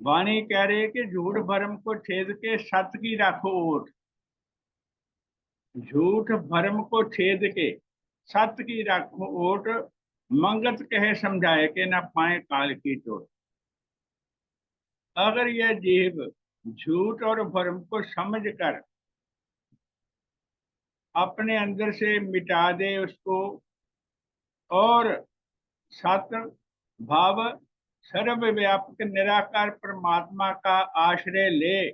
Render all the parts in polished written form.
वाणी कह रही है कि झूठ भरम को छेद के सत्य की राखो ओट। झूठ भरम को छेद के सत्य की राखो ओट। मंगत कहे समझाए के न पाए काल की चोट। अगर यह जीव झूठ और भरम को समझकर अपने अंदर से मिटा दे उसको, और सत्य भाव सर्वव्यापक निराकार परमात्मा का आश्रय ले,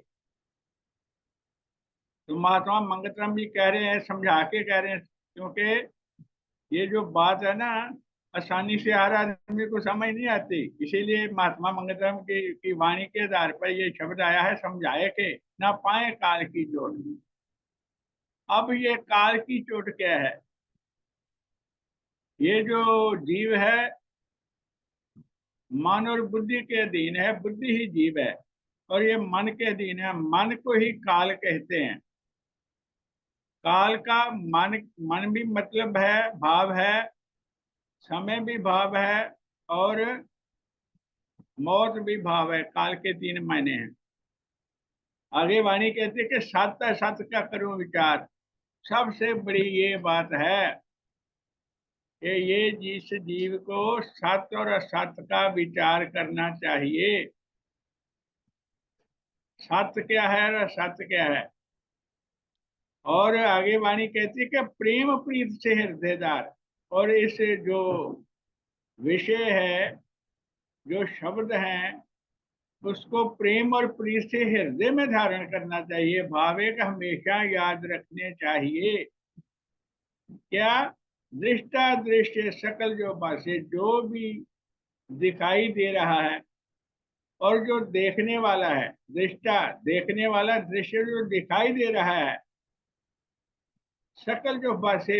तो महात्मा मंगतराम भी कह रहे हैं, समझा के कह रहे हैं, क्योंकि ये जो बात है ना, आसानी से हर आदमी को समझ नहीं आती। इसीलिए महात्मा मंगतराम की वाणी के आधार पर ये शब्द आया है, समझाए के ना पाए काल की चोट। अब ये काल की चोट क्या है? ये जो जीव है मन और बुद्धि के अधीन है, बुद्धि ही जीव है, और ये मन के अधीन है। मन को ही काल कहते हैं। काल का मन, मन भी मतलब है, भाव है, समय भी भाव है, और मौत भी भाव है। काल के तीन मायने हैं। आगे वाणी कहती है कि सत्य सत्य का करूं विचार। सबसे बड़ी ये बात है कि ये जिस जीव को सत्य और असत्य का विचार करना चाहिए। सत्य क्या है और असत्य क्या है। और आगे वाणी कहती है कि प्रेम प्रीत से हृदयदार। और इस जो विषय है, जो शब्द हैं, उसको प्रेम और प्रीत से हृदय में धारण करना चाहिए। भावे का हमेशा याद रखने चाहिए। क्या? दृष्टा दृश्य सकल जो बासे, जो भी दिखाई दे रहा है, और जो देखने वाला है, दृष्टा देखने वाला, दृश्य जो दिखाई दे रहा है, सकल जो बासे,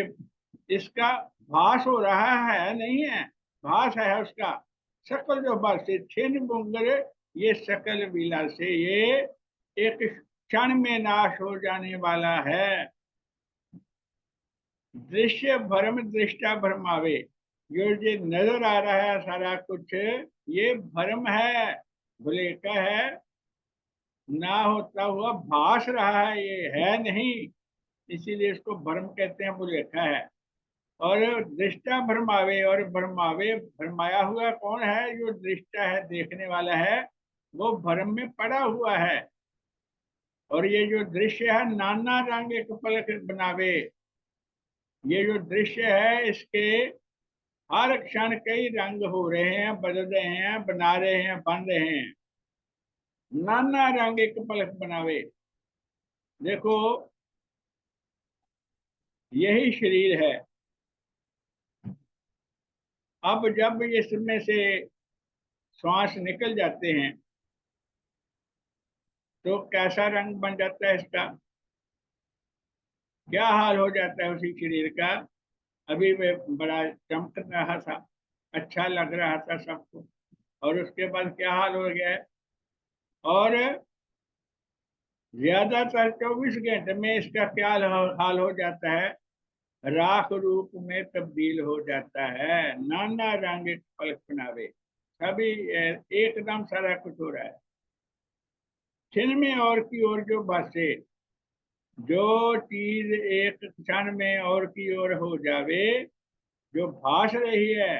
इसका भास हो रहा है, नहीं है, भास है उसका। सकल जो बासे छिन्न बुंगर, ये सकल विलासे, ये एक क्षण में नाश हो जाने वाला है। दृश्य भ्रम दृष्टा भ्रमावे। जो ये नजर आ रहा है सारा कुछ, ये भ्रम है, भुलेखा है, ना होता हुआ भास रहा है, ये है नहीं। इसीलिए इसको भ्रम कहते हैं, भुलेखा है। और दृष्टा भ्रमावे, और भ्रमावे भरमाया हुआ कौन है? जो दृष्टा है, देखने वाला है, वो भ्रम में पड़ा हुआ है। और ये जो दृश्य है, नाना रंग एक पलक बनावे। ये जो दृश्य है, इसके हर क्षण कई रंग हो रहे हैं, बदल रहे हैं, बना रहे हैं, बन रहे हैं। नाना रंग एक पलक बनावे। देखो, यही शरीर है। अब जब इसमें से श्वास निकल जाते हैं, तो कैसा रंग बन जाता है इसका? क्या हाल हो जाता है उसी शरीर का? अभी वे बड़ा चमक रहा था, अच्छा लग रहा था सबको, और उसके बाद क्या हाल हो गया है? और ज्यादातर 24 घंटे में इसका क्या हाल हो जाता है? राख रूप में तब्दील हो जाता है। नाना रंग एक पलक बनावे। सभी एकदम सारा कुछ हो रहा है। छिन में और की ओर जो बसे, जो चीज एक क्षण में और की ओर हो जावे, जो भास रही है,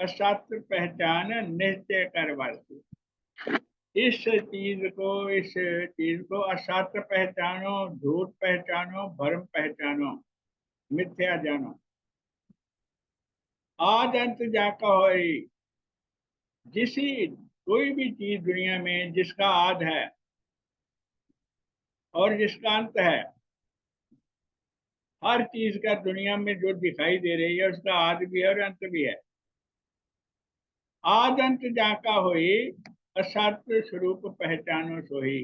असत्य पहचान निश्चय कर वास्ते। इस चीज को असत्य पहचानो, झूठ पहचानो, भ्रम पहचानो, मिथ्या जानो। आद अंत जाका होई। जिसी कोई भी चीज दुनिया में जिसका आद है और जिसका अंत है, हर चीज का दुनिया में जो दिखाई दे रही है, उसका आद भी है और अंत भी है। आद अंत जाका होई, असत्य स्वरूप पहचानो सोही।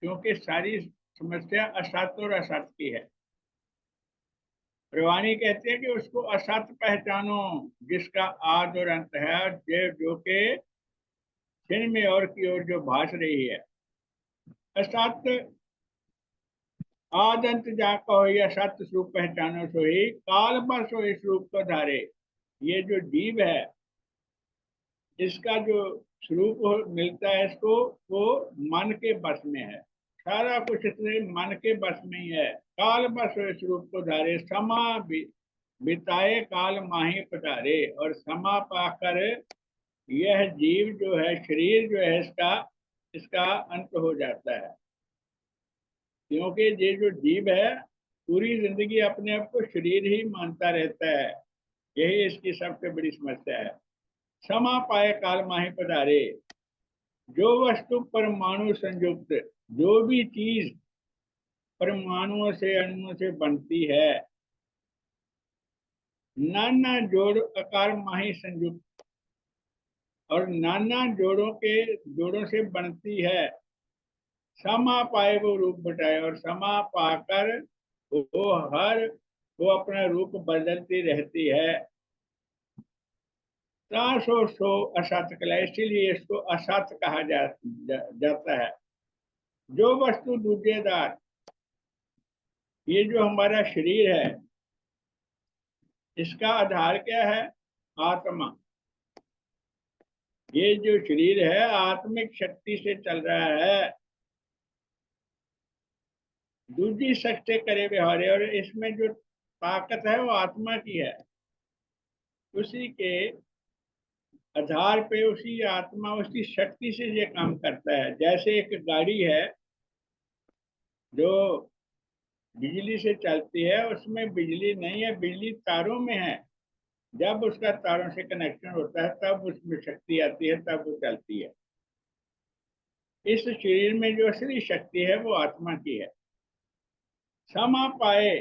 क्योंकि सारी समस्या असत्य और असत्य की है। प्रवाणी कहते हैं कि उसको असत्य पहचानो, जिसका आद और अंत है, और जो के छिन में और की ओर जो भास रही है। असत्य आद अंत जाका हो, या सत्य स्वरूप पहचानो सोही, काल पर सोई स्वरूप को धारे। ये जो जीव है, इसका जो स्वरूप मिलता है इसको, वो मन के बस में है। सारा कुछ इसलिए मन के बस में ही है। काल बस स्वरूप को धारे, समा बिताए काल माही पधारे। और समा पाकर यह जीव जो है, शरीर जो है इसका, इसका अंत हो जाता है। क्योंकि ये जो जीव है पूरी जिंदगी अपने आप को शरीर ही मानता रहता है। यही इसकी सबसे बड़ी समस्या है। समा पाए काल माही पधारे। जो वस्तु परमाणु संयुक्त, जो भी चीज परमाणुओं से, अणुओं से बनती है, नाना जोड़ आकार माही संयुक्त, और नाना जोड़ों से बनती है। समा पाए वो रूप बटाए, और समा पाकर वो हर वो अपना रूप बदलती रहती है। सो असत कला, इसीलिए इसको असत कहा जाता है। जो वस्तु दूजेदार, ये जो हमारा शरीर है, इसका आधार क्या है? आत्मा। ये जो शरीर है आत्मिक शक्ति से चल रहा है। दूसरी शक्ति करे व्यवहार, और इसमें जो ताकत है वो आत्मा की है। उसी के आधार पे, उसी आत्मा, उसकी शक्ति से ये काम करता है। जैसे एक गाड़ी है जो बिजली से चलती है, उसमें बिजली नहीं है, बिजली तारों में है। जब उसका तारों से कनेक्शन होता है तब उसमें शक्ति आती है, तब वो चलती है। इस शरीर में जो असली शक्ति है वो आत्मा की है। समा पाए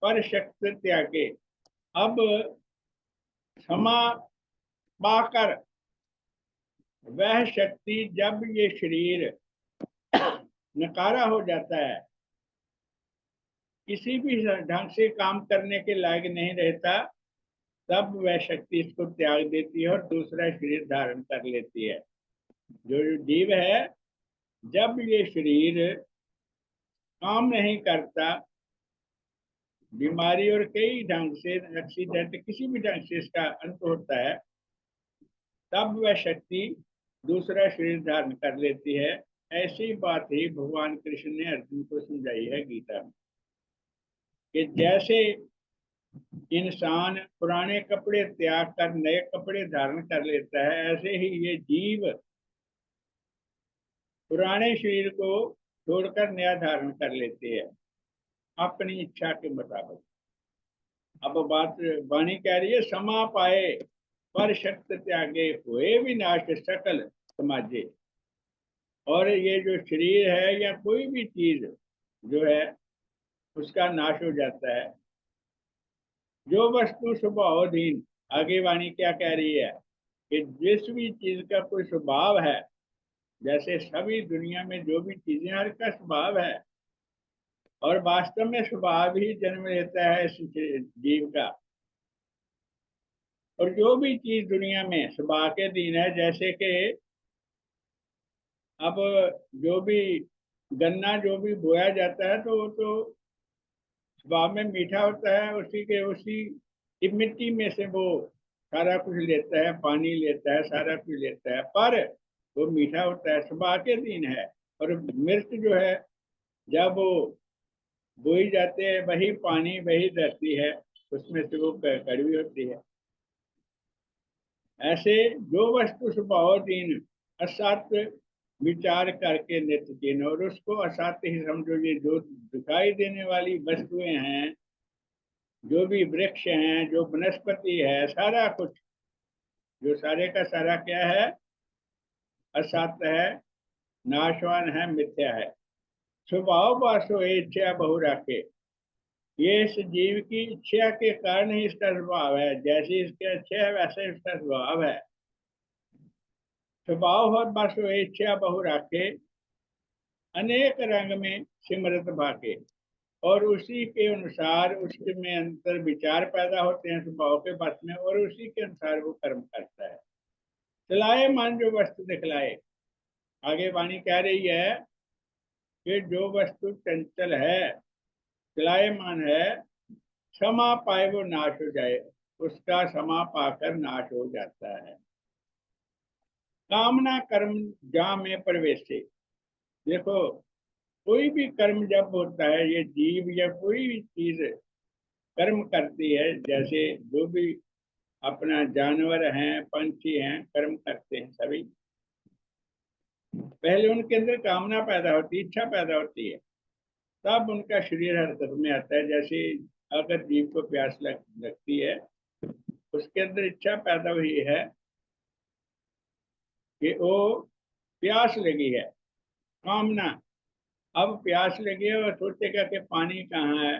पर शक्ति त्यागे। अब समा पाकर वह शक्ति, जब ये शरीर नकारा हो जाता है, किसी भी ढंग से काम करने के लायक नहीं रहता, तब वह शक्ति इसको त्याग देती है और दूसरा शरीर धारण कर लेती है। जो जीव है, जब ये शरीर काम नहीं करता, बीमारी और कई ढंग से, एक्सीडेंट, किसी भी ढंग से इसका अंत होता है, तब वह शक्ति दूसरा शरीर धारण कर लेती है। ऐसी बात ही भगवान कृष्ण ने अर्जुन को समझाई है गीता में, कि जैसे इंसान पुराने कपड़े त्याग कर नए कपड़े धारण कर लेता है, ऐसे ही ये जीव पुराने शरीर को छोड़कर नया धारण कर लेते हैं अपनी इच्छा के मुताबिक। अब बात वाणी कह रही है, समा पाए पर शक्ति त्यागे, हुए विनाश सकल समाजे। और ये जो शरीर है या कोई भी चीज जो है, उसका नाश हो जाता है। जो वस्तु स्वभावधीन, आगे वाणी क्या कह रही है, कि जिस भी चीज का कोई स्वभाव है, जैसे सभी दुनिया में जो भी चीजें, हर का स्वभाव है, और वास्तव में स्वभाव ही जन्म लेता है इस जीव का। और जो भी चीज दुनिया में स्वभाव के अधीन है, जैसे कि अब जो भी गन्ना जो भी बोया जाता है, तो वो तो स्वभाव में मीठा होता है, उसी मिट्टी में से वो सारा कुछ लेता है, पानी लेता है, सारा कुछ लेता है, पर वो मीठा होता है, स्वभाव के अधीन है। और मिर्च जो है, जब वो बोई जाते हैं, वही पानी वही धरती है, उसमें से वो कड़वी होती है। ऐसे जो वस्तु स्वभावधीन असत विचार करके नित्य दिन, और उसको असत ही समझो। ये जो दिखाई देने वाली वस्तुएं हैं, जो भी वृक्ष हैं, जो वनस्पति है, सारा कुछ, जो सारे का सारा क्या है? असत है, नाशवान है, मिथ्या है। स्वभाव वासो इच्छा बहु रखे। ये इस जीव की इच्छा के कारण ही इसका स्वभाव है। जैसी इसकी इच्छा है वैसे इसका स्वभाव है। स्वभाव और वासो इच्छा बहु रखे, अनेक रंग में सिमरत भाके। और उसी के अनुसार उसके में अंतर विचार पैदा होते हैं स्वभाव के बस में, और उसी के अनुसार वो कर्म करता है। चलाए मन जो वस्तु दिखलाए। आगे वाणी कह रही है कि जो वस्तु चंचल है, चलायमान है, क्षमा पाए वो नाश हो जाए, उसका क्षमा पाकर नाश हो जाता है। कामना कर्म जा में प्रवेशे। देखो, कोई भी कर्म जब होता है, ये जीव या कोई भी चीज कर्म करती है, जैसे जो भी अपना जानवर हैं, पंछी हैं, कर्म करते हैं सभी, पहले उनके अंदर कामना पैदा होती है, इच्छा पैदा होती है, तब उनका शरीर हरकत में आता है। जैसे अगर जीव को प्यास लगती है, उसके अंदर इच्छा पैदा हुई है कि वो प्यास लगी है, कामना। अब प्यास लगी है और सोचेगा कि पानी कहाँ है,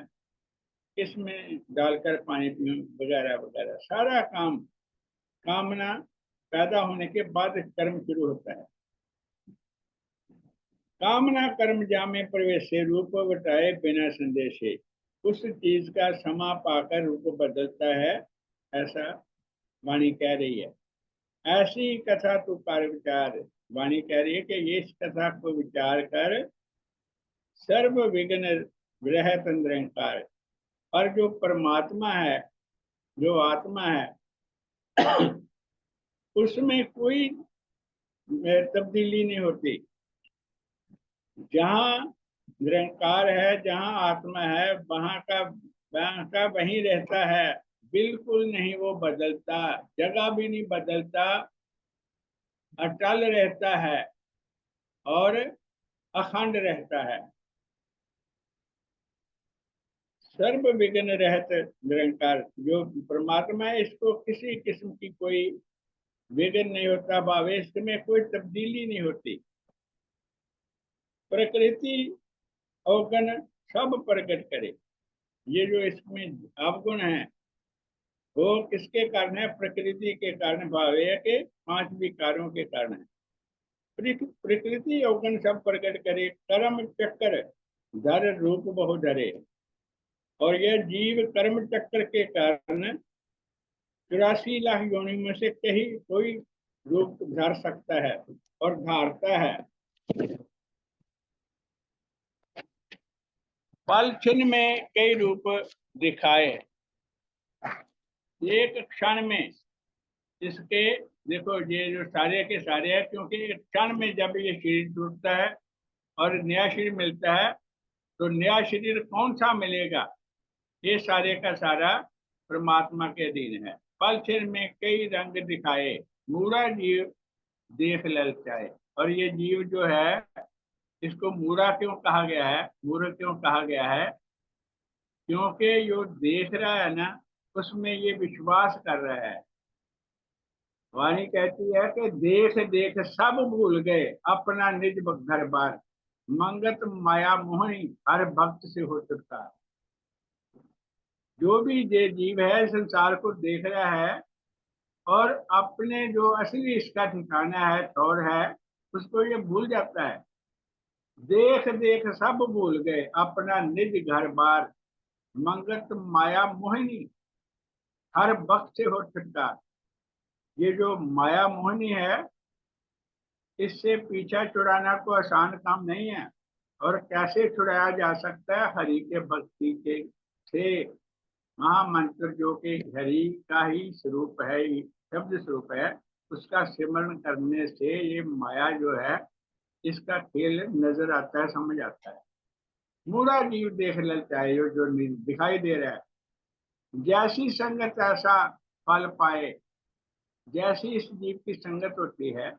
किसमें डालकर पानी पीऊं, वगैरह वगैरह, सारा काम कामना पैदा होने के बाद कर्म शुरू होता है। कामना कर्म जामे प्रवेश से रूप बटाए बिना संदेश है। उस चीज का समा पाकर रूप बदलता है, ऐसा वाणी कह रही है। ऐसी कथा तू कार्य विचार, वाणी कह रही है कि ये इस कथा को विचार कर सर्व विघ्न रहत निरंकार। और जो परमात्मा है, जो आत्मा है, उसमें कोई तब्दीली नहीं होती। जहाँ निरंकार है, जहाँ आत्मा है, वहाँ का वहीं रहता है। बिल्कुल नहीं वो बदलता, जगह भी नहीं बदलता, अटल रहता है और अखंड रहता है। सर्व विघ्न रहत निरंकार, जो परमात्मा है, इसको किसी किस्म की कोई विघ्न नहीं होता, भावेश में कोई तब्दीली नहीं होती। प्रकृति अवगुण सब प्रकट करे। ये जो इसमें अवगुण है, वो किसके कारण है? प्रकृति के कारण, भावे के पांच विकारों के कारण है। प्रकृति अवगुण सब प्रकट करे, कर्म चक्र धर रूप बहु धरे। और यह जीव कर्म चक्र के कारण 84 लाख योनि में से कहीं कोई रूप धर सकता है और धारता है। पल छिन्न में कई रूप दिखाए, एक क्षण में इसके। देखो, ये जो सारे के सारे है, क्योंकि एक क्षण में जब ये शरीर टूटता है और नया शरीर मिलता है, तो नया शरीर कौन सा मिलेगा? ये सारे का सारा परमात्मा के अधीन है। पल छिन्न में कई रंग दिखाए, मूढ़ा जीव देख ललचाए। और ये जीव जो है, इसको मूढ़ा क्यों कहा गया है, मूढ़ क्यों कहा गया है? क्योंकि जो देख रहा है ना, उसमें ये विश्वास कर रहा है। वाणी कहती है कि देख देख सब भूल गए, अपना निज घर बार, मंगत माया मोहनी हर भक्त से हो चुका। जो भी ये जीव है, संसार को देख रहा है और अपने जो असली इसका ठिकाना है, ठौर है, उसको ये भूल जाता है। देख देख सब भूल गए, अपना निज घर बार, मंगत माया मोहिनी हर वक्त से हो छुटका। ये जो माया मोहिनी है, इससे पीछा छुड़ाना को आसान काम नहीं है। और कैसे छुड़ाया जा सकता है? हरि के भक्ति के से। महामंत्र जो कि हरि का ही स्वरूप है, शब्द स्वरूप है, उसका सिमरण करने से ये माया जो है, इसका खेल नजर आता है, समझ आता है। मूढ़ा जीव देख लेता है, जो दिखाई दे रहा है। जैसी संगत ऐसा फल पाए, जैसी इस जीव की संगत होती है,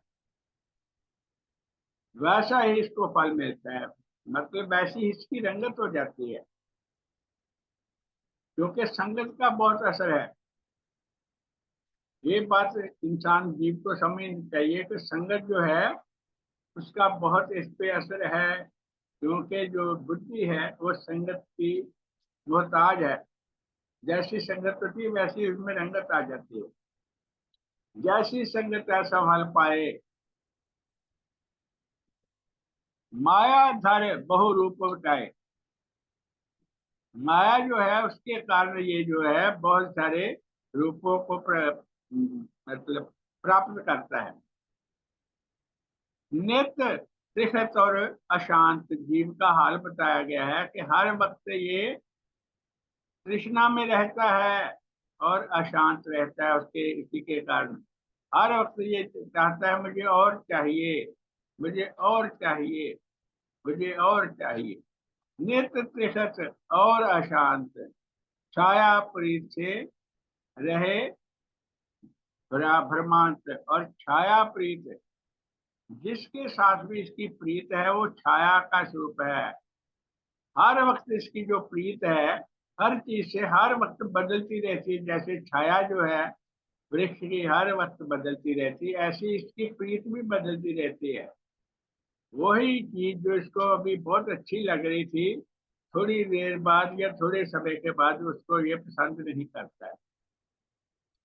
वैसा ही इसको फल मिलता है। मतलब वैसी इसकी रंगत हो जाती है, क्योंकि संगत का बहुत असर है। ये बात इंसान जीव को समझनी चाहिए कि संगत जो है, उसका बहुत इस पे असर है। क्योंकि जो बुद्धि है, वो संगत की मोहताज है। जैसी संगत होती है, वैसी उसमें रंगत आ जाती है। जैसी संगत ऐसा फल पाए, माया धर बहु रूप उठाए। माया जो है, उसके कारण ये जो है बहुत सारे रूपों को मतलब प्राप्त करता है। नित्य त्रिखत और अशांत जीव का हाल बताया गया है कि हर वक्त ये तृष्णा में रहता है और अशांत रहता है, उसके इसी के कारण। हर वक्त ये चाहता है मुझे और चाहिए, मुझे और चाहिए, मुझे और चाहिए। नित्य तृषत और अशांत, छाया प्रीत से रहे भ्रमांत। और छाया प्रीत, जिसके साथ भी इसकी प्रीत है वो छाया का स्वरूप है। हर वक्त इसकी जो प्रीत है हर चीज से हर वक्त बदलती रहती है। जैसे छाया जो है वृक्ष की हर वक्त बदलती रहती है, ऐसी इसकी प्रीत भी बदलती रहती है। वही चीज जो इसको अभी बहुत अच्छी लग रही थी, थोड़ी देर बाद या थोड़े समय के बाद उसको ये पसंद नहीं करता है।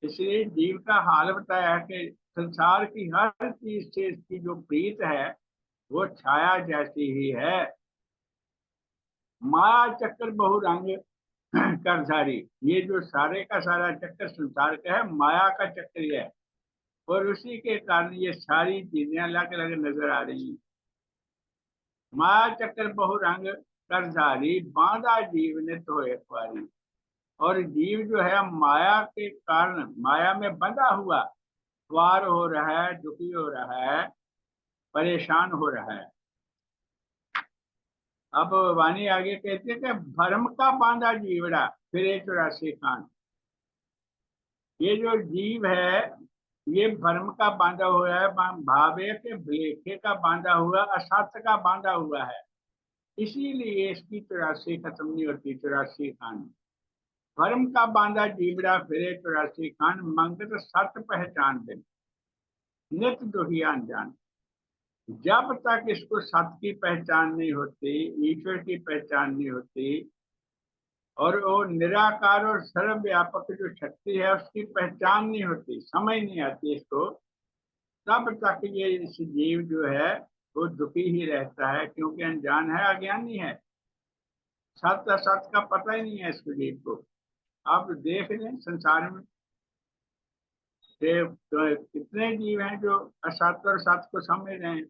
इसलिए जीव का हाल बताया है कि संसार की हर चीज से इसकी जो प्रीत है वो छाया जैसी ही है। माया चक्र बहुरंग करधारी, ये जो सारे का सारा चक्कर संसार का है माया का चक्र ही है। और उसी के कारण ये सारी चीजें अलग अलग नजर आ रही हैं। माया चक्र बहुरंग करधारी, बांधा जीव ने तो एक बारी। और जीव जो है माया के कारण माया में बंधा हुआ स्वार हो रहा है, दुखी हो रहा है, परेशान हो रहा है। अब वाणी आगे कहते हैं कि भरम का बांधा जीवड़ा फिरे 84 खान। ये जो जीव है ये भ्रम का बांधा हुआ है, भावे के भलेखे का बांधा हुआ, असत्य का बांधा हुआ है। इसीलिए इसकी 84 खत्म नहीं होती। 84 खान भ्रम का बांधा जीवड़ा फिरे 84 खान, मंगत सत्य पहचान दे नित दुहिया जान। जब तक इसको सत्य की पहचान नहीं होती, ईश्वर की पहचान नहीं होती, और वो निराकार और सर्वव्यापक जो शक्ति है उसकी पहचान नहीं होती, समझ नहीं आती इसको, तब तक ये इस जीव जो है वो दुखी ही रहता है, क्योंकि अनजान है, अज्ञानी है। सत्य असत्य का पता ही नहीं है इस जीव को। आप देख लें संसार में तो कितने जीव हैं जो असत्य और सत्य को समझ रहे हैं।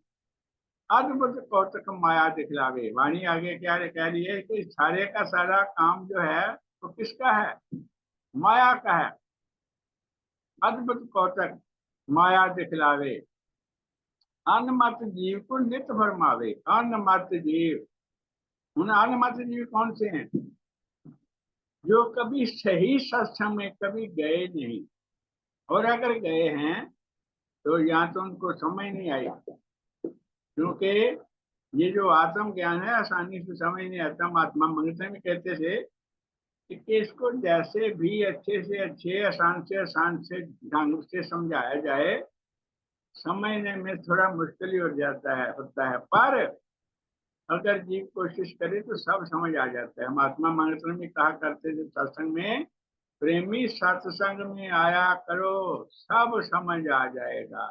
अद्भुत कौतक माया दिखलावे, वाणी आगे क्या कह रही है कि सारे का सारा काम जो है वो किसका है, माया का है। अद्भुत कौतक माया दिखलावे, अनमत जीव को नित्य भरमावे। अनमत जीव, उन अनमत जीव कौन से हैं, जो कभी सही सत्संग में कभी गए नहीं, और अगर गए हैं तो यहाँ तो उनको समझ नहीं आई। क्योंकि ये जो आत्म ज्ञान है आसानी से समझ नहीं आता। महात्मा मंगते में कहते थे कि इसको जैसे भी अच्छे से अच्छे आसान से ढंग से समझाया जाए, समझने में थोड़ा मुश्किल ही हो जाता है होता है, पर अगर जीव कोशिश करे तो सब समझ आ जाता है। महात्मा मानसर में कहा करते थे सत्संग में, प्रेमी सत्संग में आया करो सब समझ आ जाएगा।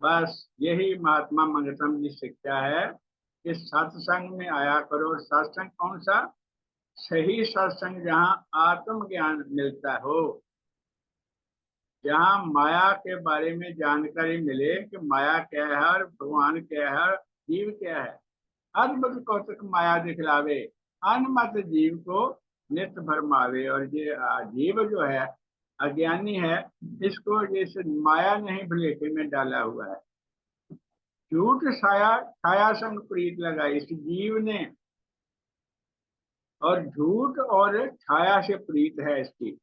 बस यही महात्मा मंगतम की शिक्षा है कि सत्संग में आया करो। सत्संग कौन सा, सही सत्संग जहाँ आत्म ज्ञान मिलता हो, जहाँ माया के बारे में जानकारी मिले कि माया क्या है और भगवान क्या है और जीव क्या है। अद्भुत कौतुक माया दिखलावे, अनमत जीव को नित्य भरमावे। और ये जीव जो है अज्ञानी है, इसको जैसे माया नहीं भलेखे में डाला हुआ है। झूठ छाया छाया संग प्रीत लगाई इस जीव ने, और झूठ और छाया से प्रीत है इसकी।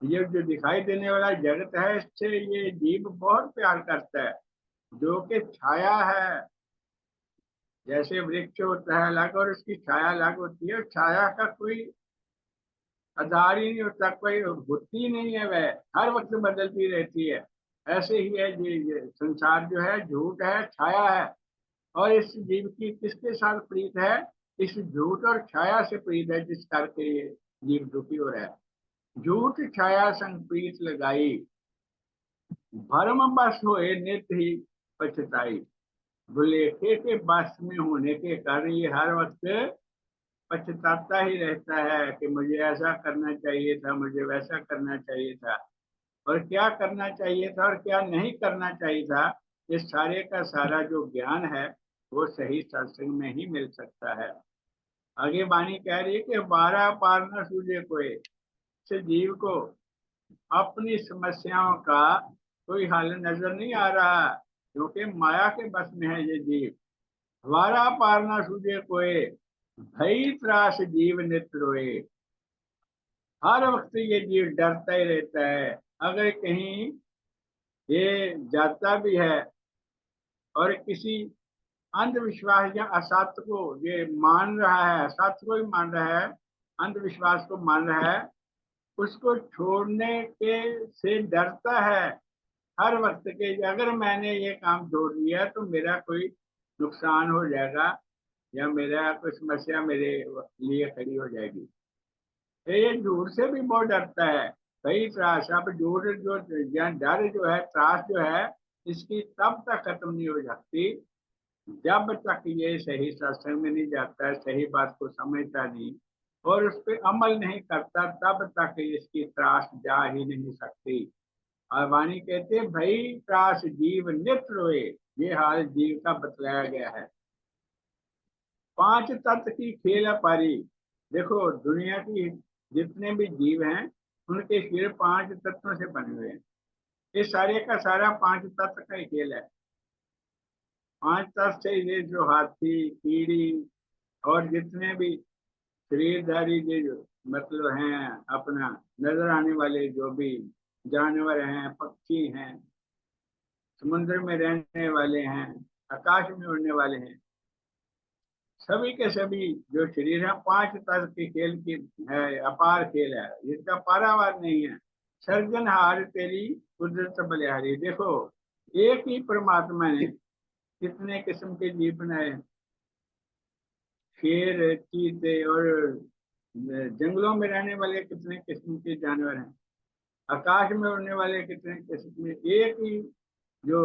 ये जो दिखाई देने वाला जगत है इससे ये जीव बहुत प्यार करता है। जो कि छाया है, जैसे वृक्ष होता है अलग और उसकी छाया अलग होती है, छाया का कोई आधार ही नहीं होता, कोई होती नहीं है, वह हर वक्त बदलती रहती है। ऐसे ही है ये संसार जो है झूठ है, छाया है। और इस जीव की किसके साथ प्रीत है, इस झूठ और छाया से प्रीत है, जिस करके ये जीव दुखी हो रहा है। झूठ छाया संग प्रीत लगाई, भरम बस होए नित ही पछताई। भुलेखे के बस में होने के कारण ये हर वक्त पछताता ही रहता है कि मुझे ऐसा करना चाहिए था, मुझे वैसा करना चाहिए था, और क्या करना चाहिए था और क्या नहीं करना चाहिए था। इस सारे का सारा जो ज्ञान है वो सही सत्संग में ही मिल सकता है। आगे वाणी कह रही है कि 12 पार न सूझे कोई, से जीव को अपनी समस्याओं का कोई हल नजर नहीं आ रहा, क्योंकि माया के बस में है ये जीव। वारा पार ना सूझे कोय, भई त्रास जीव नित रोए। हर वक्त ये जीव डरता ही रहता है। अगर कहीं ये जाता भी है और किसी अंधविश्वास या असत्य को ये मान रहा है, असत्य को ही मान रहा है, अंधविश्वास को मान रहा है, उसको छोड़ने के से डरता है हर वक्त के। अगर मैंने ये काम छोड़ दिया तो मेरा कोई नुकसान हो जाएगा या मेरा कोई समस्या मेरे लिए खड़ी हो जाएगी। तो ये झूठ से भी बहुत डरता है। कई त्रास, अब झूठ जो या डर जो है, त्रास जो है, इसकी तब तक खत्म नहीं हो जाती जब तक ये सही सत्संग में नहीं जाता है, सही बात को समझता नहीं और उस पर अमल नहीं करता, तब तक इसकी त्रास जा ही नहीं सकती। और वाणी कहते हैं, भई त्रास जीव नित रोए। ये हाल जीव का बतलाया गया है। पांच तत्व की खेल पारी। देखो, दुनिया की जितने भी जीव हैं उनके शरीर पांच तत्वों से बने हुए हैं। ये सारे का सारा पांच तत्व का ही खेल है। पांच तत्व से ये जो हाथी, कीड़ी और जितने भी शरीरधारी ये जो मतलब हैं, अपना नजर आने वाले जो भी जानवर हैं, पक्षी हैं, समुद्र में रहने वाले हैं, आकाश में उड़ने वाले हैं, सभी के सभी जो शरीर है पांच तत्व के खेल की है, अपार खेल है, जिसका पारावार नहीं है। सर्जनहार तेरी कुदरत बलिहारी। देखो, एक ही परमात्मा ने कितने किस्म के जीव बनाए हैं। शेर, चीते और जंगलों में रहने वाले कितने किस्म के जानवर हैं, आकाश में उड़ने वाले कितने किस्म के। एक ही जो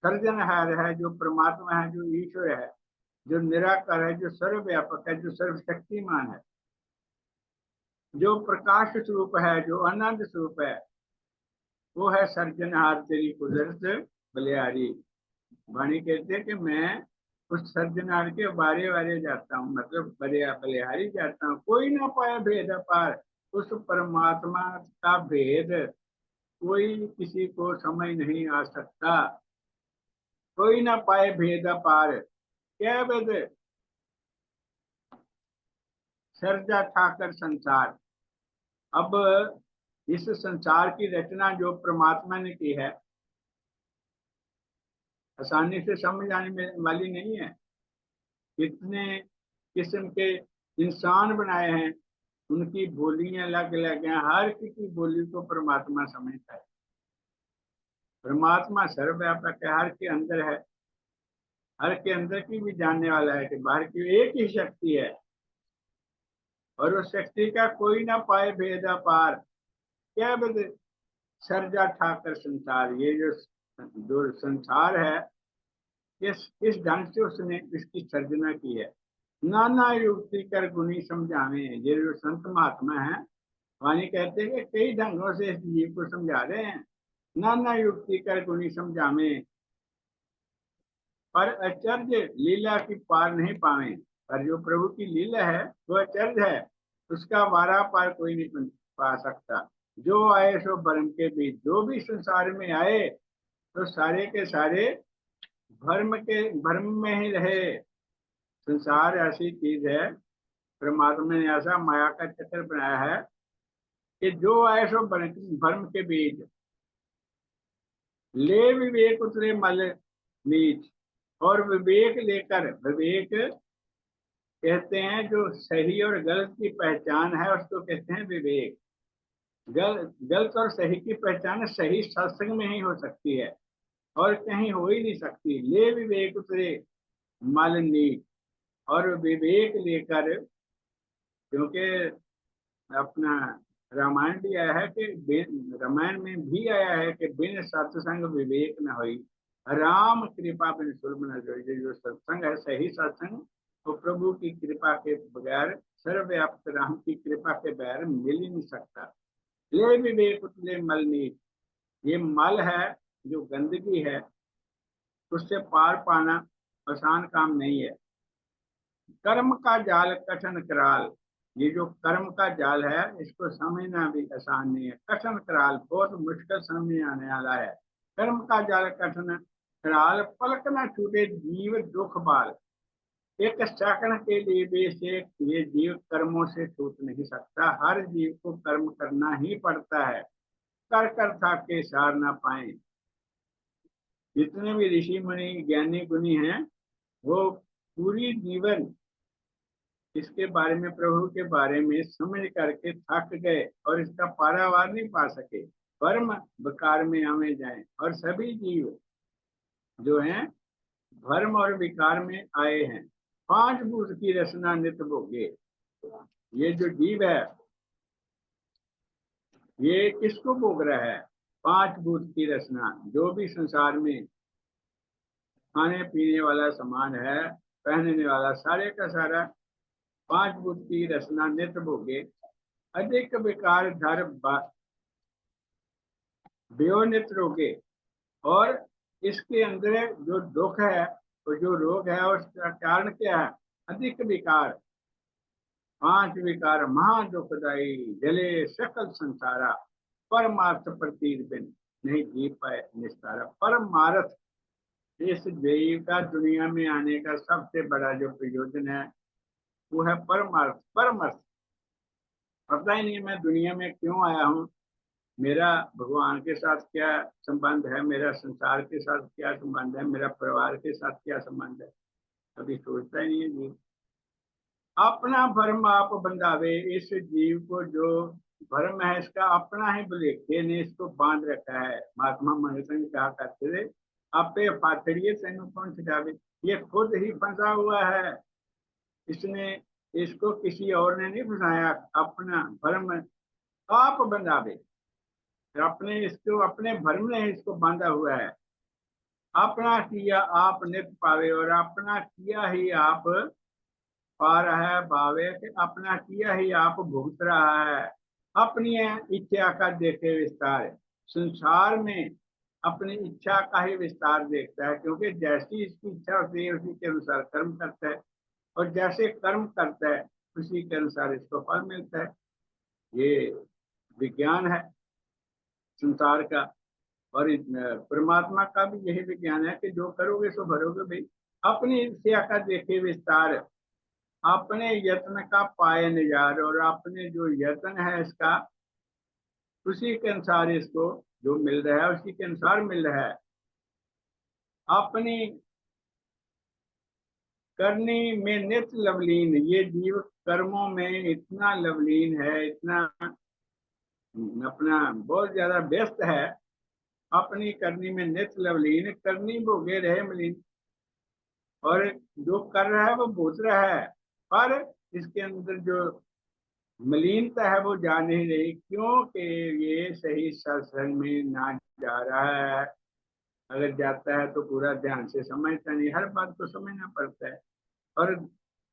सर्जनहार है, जो परमात्मा है, जो ईश्वर है, जो निराकार है, जो सर्वव्यापक है, जो सर्वशक्तिमान है, जो प्रकाश स्वरूप है, जो आनंद स्वरूप है, वो है सर्जनहार तेरी कुदरत बलिहारी। वाणी कहते हैं कि मैं उस सर्जनहार के बारे बारे जाता हूँ, मतलब बलिहारी जाता हूँ। कोई ना पाए भेद अपार। उस परमात्मा का भेद कोई किसी को समझ नहीं आ सकता। कोई ना पाए भेद अपार। क्या भेद? सर्जा ठाकर संसार। अब इस संसार की रचना जो परमात्मा ने की है, आसानी से समझ आने में वाली नहीं है। कितने किस्म के इंसान बनाए हैं, उनकी बोलियां अलग अलग हैं, हर किसी बोली को परमात्मा समझता है। परमात्मा सर्वव्यापक है, हर के अंदर है, हर के अंदर की भी जानने वाला है कि बाहर की एक ही शक्ति है और उस शक्ति का कोई ना पाए भेदा पार। क्या भेद? सर्जा ठाकर संसार। ये जो संसार है, इस ढंग से उसने इसकी सर्जना की है। नाना युक्ति कर गुनी समझावे। ये जो संत महात्मा है, वाणी कहते हैं कि कई ढंगों से इस जीव को समझा रहे हैं। नाना युक्ति कर गुनी समझावे, पर आश्चर्य लीला की पार नहीं पावे। पर जो प्रभु की लीला है वो आश्चर्य है, उसका वारा पार कोई नहीं पा सकता। जो आए सो भरम के बीच। जो भी संसार में आए तो सारे के सारे भ्रम में ही रहे। संसार ऐसी चीज है, परमात्मा ने ऐसा माया का चक्कर बनाया है कि जो आए सो भ्रम के बीच। ले विवेक उतरे मल नीच। और विवेक लेकर, विवेक कहते हैं जो सही और गलत की पहचान है, उसको कहते हैं विवेक। गलत और सही की पहचान सही सत्संग में ही हो सकती है और कहीं हो ही नहीं सकती। ले विवेक उतरे मल नीच। और विवेक लेकर, क्योंकि अपना रामायण भी आया है कि रामायण में भी आया है कि बिन सत्संग विवेक न होई, राम कृपा बिन सुलभ न जोई। जो सत्संग है, सही सत्संग, तो प्रभु की कृपा के बगैर, सर्वव्यापक राम की कृपा के बगैर मिल ही नहीं सकता। ले विवेक उतले मल नीच। ये मल है, जो गंदगी है, उससे पार पाना आसान काम नहीं है। कर्म का जाल कठिन कराल। ये जो कर्म का जाल है, इसको समझना भी आसान नहीं है। कठिन कराल, बहुत मुश्किल समझ आने वाला है। कर्म का जाल कठिन कराल, पलक न छूटे जीव दुख बाल। एक सेकंड के लिए भी से ये जीव कर्मों से छूट नहीं सकता। हर जीव को कर्म करना ही पड़ता है, कर कर थक के सार ना पाए। जितने भी ऋषि मुनि ज्ञानी गुणी हैं, वो पूरी जीवन इसके बारे में, प्रभु के बारे में समझ करके थक गए और इसका पारावार नहीं पा सके। कर्म विकार में आवे जाए, और सभी जीव जो हैं धर्म और विकार में आए हैं। पांच भूत की रचना नित भोगे। ये जो जीव है ये किसको भोग रहा है? पांच भूत की रचना, जो भी संसार में खाने पीने वाला सामान है, पहनने वाला, सारे का सारा पांच भूत की रचना नित भोगे। अधिक विकार धर व्योनित रोगे। और इसके अंदर जो दुख है, तो जो रोग है, उसका कारण क्या है? अधिक विकार। पांच विकार महा दुखदाई, जले सकल संसारा, परमार्थ प्रतीक बिन नहीं जी पाए निस्तारा। परमार्थ, इस जीव का दुनिया में आने का सबसे बड़ा जो प्रयोजन है वो है परमार्थ। परमर्थ पता ही नहीं मैं दुनिया में क्यों आया हूँ, मेरा भगवान के साथ क्या संबंध है, मेरा संसार के साथ क्या संबंध है, मेरा परिवार के साथ क्या संबंध है, कभी सोचता ही नहीं है जीव। अपना भरम आप बंधावे। इस जीव को जो भरम है इसका अपना ही भुलेखे ने इसको बांध रखा है। महात्मा मंडल सिंह कहा करते थे, आपे पाथड़िए तेन कौन छुड़ावे। ये खुद ही फंसा हुआ है, इसने इसको किसी और ने नहीं फंसाया। अपना भरम आप बंधावे, अपने इसको अपने भरम ने इसको बांधा हुआ है। अपना किया आप नित पावे, और अपना किया ही आप पा रहा है भावे, कि अपना किया ही आप भुगत रहा है। अपनी इच्छा का देखे विस्तार। संसार में अपनी इच्छा का ही विस्तार देखता है, क्योंकि जैसी इसकी इच्छा होती है उसी के अनुसार कर्म करता है, और जैसे कर्म करता है उसी के अनुसार इसको फल मिलता है। ये विज्ञान है संसार का। और परमात्मा का भी यही विज्ञान है कि जो करोगे सो भरोगे भाई। अपनी इच्छा का देखे विस्तार, अपने यत्न का पाए निजार, और अपने जो यत्न है इसका उसी के अनुसार इसको जो मिल रहा है उसी के अनुसार मिल रहा है। अपनी करनी में नित लवलीन, ये जीव कर्मों में इतना लवलीन है, इतना अपना बहुत ज्यादा व्यस्त है। अपनी करनी में नित लवलीन, करनी भोगे रहे मलिन। और जो कर रहा है वो भूत रहा है, पर इसके अंदर जो मलिनता है वो जा नहीं रही, क्योंकि ये सही सत्संग में ना जा रहा है। अगर जाता है तो पूरा ध्यान से समझता नहीं, हर बात को समझना पड़ता है। और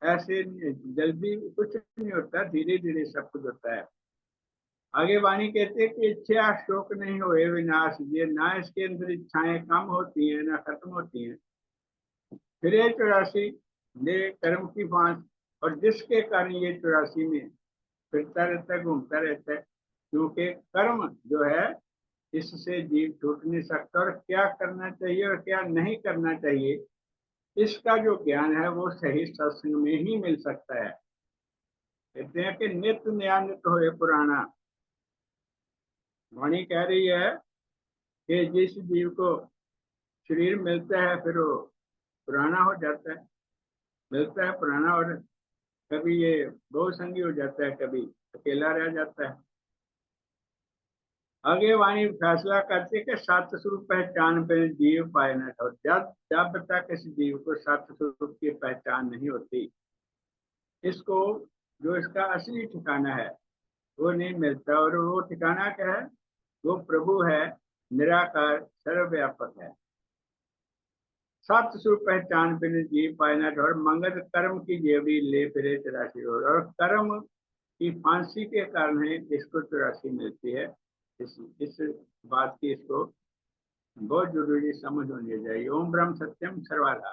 ऐसे जल्दी कुछ नहीं होता, धीरे धीरे सब कुछ होता है। आगे वाणी कहते हैं कि इच्छा शोक नहीं होए विनाश, ये ना इसके अंदर इच्छाएं कम होती हैं ना खत्म होती हैं। फिर ये 84 ये कर्म की फांस, और जिसके कारण ये 84 में फिरता रहता है, घूमता रहता है, क्योंकि कर्म जो है इससे जीव छूट नहीं सकता। और क्या करना चाहिए और क्या नहीं करना चाहिए, इसका जो ज्ञान है वो सही सत्संग में ही मिल सकता है। कहते हैं कि नित्य नया नित्य होए पुराना। वाणी कह रही है कि जिस जीव को शरीर मिलता है फिर वो पुराना हो जाता है, मिलता है पुराना, और कभी ये बहुसंगी हो जाता है, कभी अकेला रह जाता है। आगे वाणी फैसला करते कि सत्य स्वरूप पहचान पे जीव पाए न ठोर। जब जब तक इस जीव को सत्य स्वरूप की पहचान नहीं होती, इसको जो इसका असली ठिकाना है वो नहीं मिलता। और वो ठिकाना क्या है? वो प्रभु है, निराकार सर्वव्यापक है। सत्य स्वरूप पहचान बिन जीव पाए न ठोर, मंगल कर्म की जेवड़ी ले फिरे 84 ओर। और कर्म की फांसी के कारण है इसको 84 मिलती है। इस बात की इसको बहुत जरूरी समझ होनी चाहिए। ओम ब्रह्म सत्यम सर्वदा।